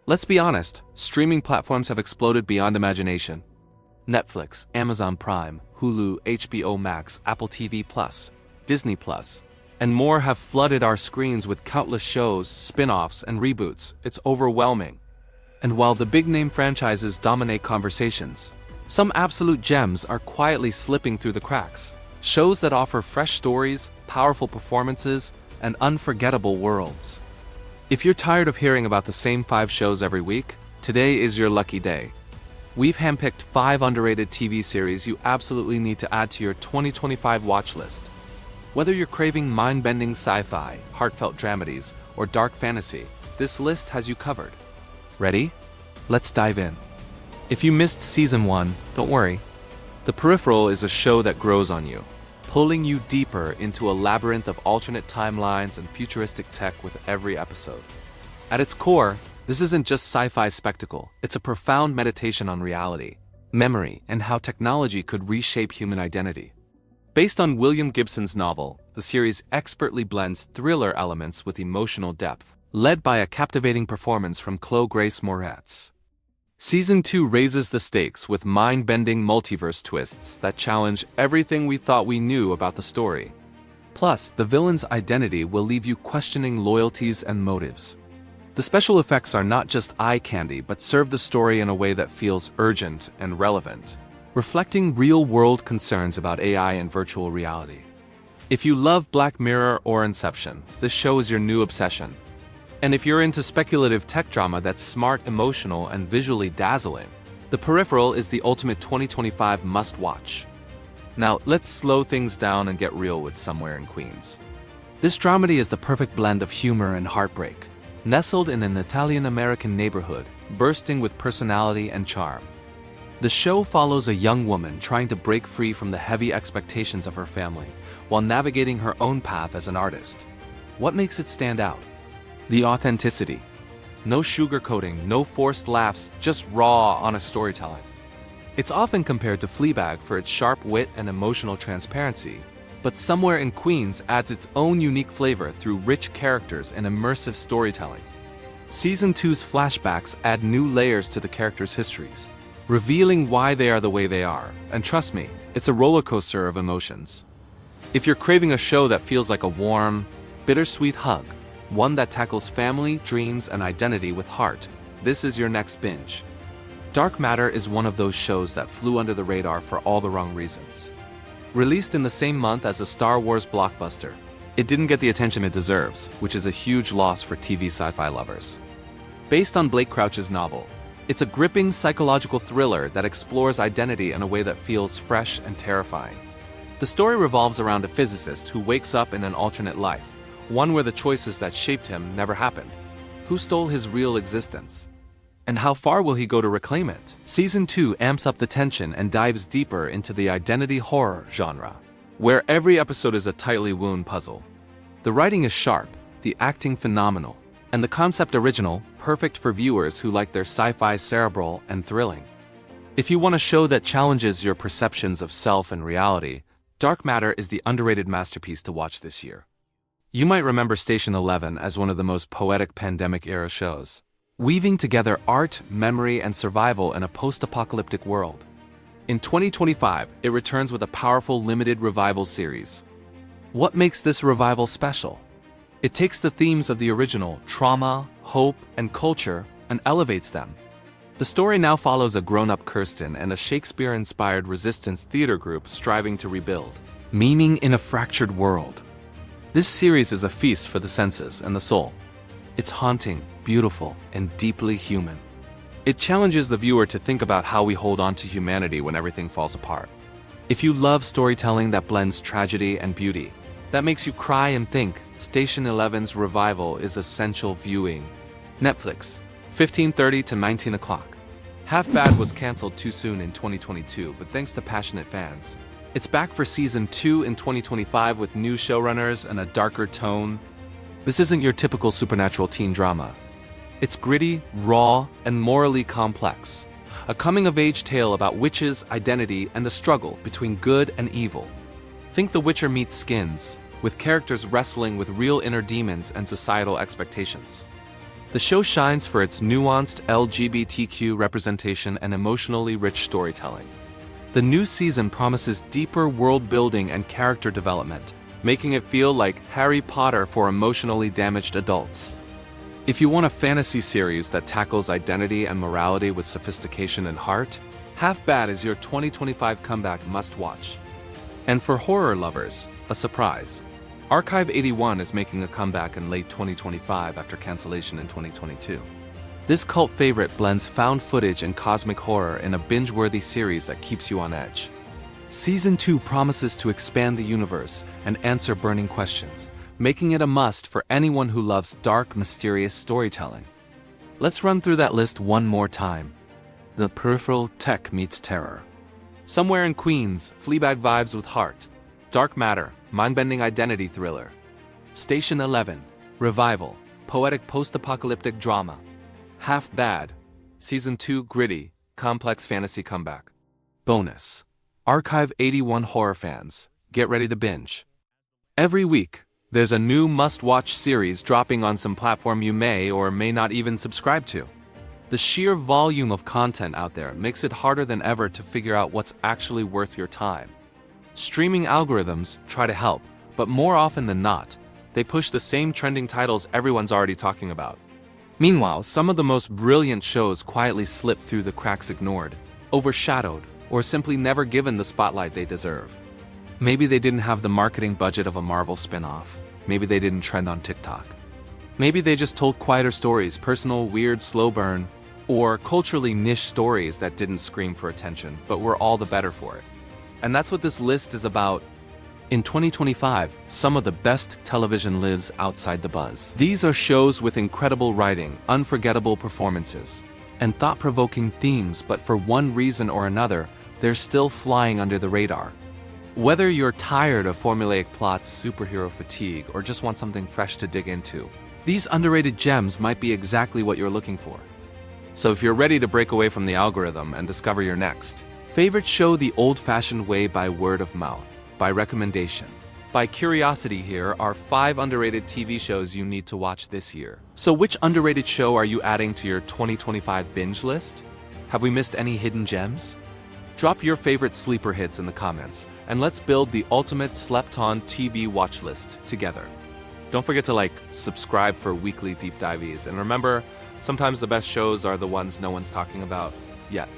Let's be honest, streaming platforms have exploded beyond imagination. Netflix, Amazon Prime, Hulu, HBO Max, Apple TV+, Disney+, and more have flooded our screens with countless shows, spin-offs, and reboots. It's overwhelming. And while the big-name franchises dominate conversations, some absolute gems are quietly slipping through the cracks. Shows that offer fresh stories, powerful performances, and unforgettable worlds. If you're tired of hearing about the same 5 shows every week, today is your lucky day. We've handpicked 5 underrated TV series you absolutely need to add to your 2025 watch list. Whether you're craving mind-bending sci-fi, heartfelt dramedies, or dark fantasy, this list has you covered. Ready? Let's dive in. If you missed Season 1, don't worry. The Peripheral is a show that grows on you, pulling you deeper into a labyrinth of alternate timelines and futuristic tech with every episode. At its core, this isn't just sci-fi spectacle, it's a profound meditation on reality, memory, and how technology could reshape human identity. Based on William Gibson's novel, the series expertly blends thriller elements with emotional depth, led by a captivating performance from Chloe Grace Moretz. Season 2 raises the stakes with mind-bending multiverse twists that challenge everything we thought we knew about the story. Plus, the villain's identity will leave you questioning loyalties and motives. The special effects are not just eye candy but serve the story in a way that feels urgent and relevant, reflecting real-world concerns about AI and virtual reality. If you love Black Mirror or Inception, this show is your new obsession. And if you're into speculative tech drama that's smart, emotional, and visually dazzling, The Peripheral is the ultimate 2025 must-watch. Now, let's slow things down and get real with Somewhere in Queens. This dramedy is the perfect blend of humor and heartbreak, nestled in an Italian-American neighborhood, bursting with personality and charm. The show follows a young woman trying to break free from the heavy expectations of her family, while navigating her own path as an artist. What makes it stand out? The authenticity. No sugarcoating, no forced laughs, just raw, honest storytelling. It's often compared to Fleabag for its sharp wit and emotional transparency, but Somewhere in Queens adds its own unique flavor through rich characters and immersive storytelling. Season 2's flashbacks add new layers to the characters' histories, revealing why they are the way they are, and trust me, it's a roller coaster of emotions. If you're craving a show that feels like a warm, bittersweet hug, one that tackles family, dreams, and identity with heart, this is your next binge. Dark Matter is one of those shows that flew under the radar for all the wrong reasons. Released in the same month as a Star Wars blockbuster, it didn't get the attention it deserves, which is a huge loss for TV sci-fi lovers. Based on Blake Crouch's novel, it's a gripping psychological thriller that explores identity in a way that feels fresh and terrifying. The story revolves around a physicist who wakes up in an alternate life, one where the choices that shaped him never happened. Who stole his real existence? And how far will he go to reclaim it? Season 2 amps up the tension and dives deeper into the identity horror genre, where every episode is a tightly wound puzzle. The writing is sharp, the acting phenomenal, and the concept original, perfect for viewers who like their sci-fi cerebral and thrilling. If you want a show that challenges your perceptions of self and reality, Dark Matter is the underrated masterpiece to watch this year. You might remember Station 11 as one of the most poetic pandemic-era shows, weaving together art, memory, and survival in a post-apocalyptic world. In 2025, it returns with a powerful limited revival series. What makes this revival special? It takes the themes of the original, trauma, hope, and culture, and elevates them. The story now follows a grown-up Kirsten and a Shakespeare-inspired resistance theater group striving to rebuild meaning in a fractured world. This series is a feast for the senses and the soul. It's haunting, beautiful, and deeply human. It challenges the viewer to think about how we hold on to humanity when everything falls apart. If you love storytelling that blends tragedy and beauty, that makes you cry and think, Station 11's revival is essential viewing. Netflix, 15:30 to 19 o'clock. Half Bad was canceled too soon in 2022, but thanks to passionate fans, it's back for Season 2 in 2025 with new showrunners and a darker tone. This isn't your typical supernatural teen drama. It's gritty, raw, and morally complex. A coming-of-age tale about witches, identity, and the struggle between good and evil. Think The Witcher meets Skins, with characters wrestling with real inner demons and societal expectations. The show shines for its nuanced LGBTQ representation and emotionally rich storytelling. The new season promises deeper world building and character development, making it feel like Harry Potter for emotionally damaged adults. If you want a fantasy series that tackles identity and morality with sophistication and heart, Half Bad is your 2025 comeback must-watch. And for horror lovers, a surprise. Archive 81 is making a comeback in late 2025 after cancellation in 2022. This cult favorite blends found footage and cosmic horror in a binge-worthy series that keeps you on edge. Season 2 promises to expand the universe and answer burning questions, making it a must for anyone who loves dark, mysterious storytelling. Let's run through that list one more time. The peripheral tech meets terror. Somewhere in Queens, Fleabag vibes with heart. Dark Matter, mind-bending identity thriller. Station 11, Revival, poetic post-apocalyptic drama. Half Bad, Season 2 gritty, complex fantasy comeback. Bonus, Archive 81 horror fans, get ready to binge. Every week, there's a new must-watch series dropping on some platform you may or may not even subscribe to. The sheer volume of content out there makes it harder than ever to figure out what's actually worth your time. Streaming algorithms try to help, but more often than not, they push the same trending titles everyone's already talking about. Meanwhile, some of the most brilliant shows quietly slip through the cracks ignored, overshadowed, or simply never given the spotlight they deserve. Maybe they didn't have the marketing budget of a Marvel spin-off. Maybe they didn't trend on TikTok. Maybe they just told quieter stories, personal, weird, slow burn, or culturally niche stories that didn't scream for attention, but were all the better for it. And that's what this list is about. In 2025, some of the best television lives outside the buzz. These are shows with incredible writing, unforgettable performances, and thought-provoking themes, but for one reason or another, they're still flying under the radar. Whether you're tired of formulaic plots, superhero fatigue, or just want something fresh to dig into, these underrated gems might be exactly what you're looking for. So if you're ready to break away from the algorithm and discover your next favorite show the old-fashioned way, by word of mouth, by recommendation, by curiosity, here are 5 underrated TV shows you need to watch this year. So which underrated show are you adding to your 2025 binge list? Have we missed any hidden gems? Drop your favorite sleeper hits in the comments, and let's build the ultimate slept-on TV watch list together. Don't forget to subscribe for weekly deep dives, and remember, sometimes the best shows are the ones no one's talking about yet.